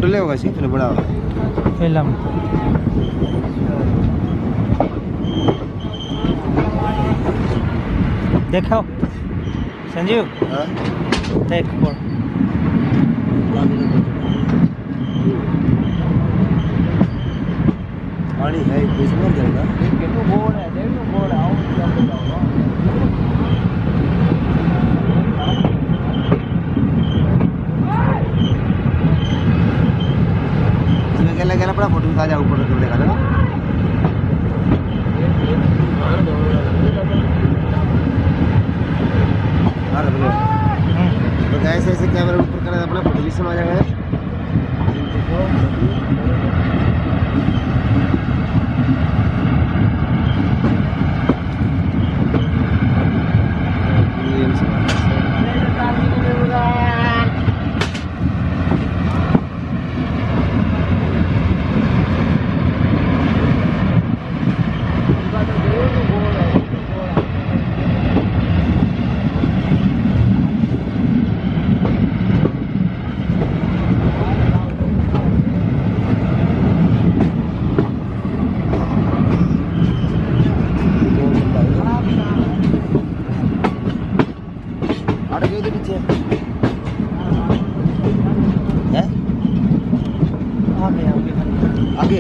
photo ले होगा सी film बना फिल्म देखो संजीव हां देख बोल पानी है कुछ मर जाएगा कितने बोल है देख लो बोल आओ क्या बताओ इसमें क्या लगा ना अपना फोटो उठा जा ऊपर तो देखा ना हां तो ऐसे ऐसे कैमरा ऊपर करा अपना फोटो भी समा जाएगा आगे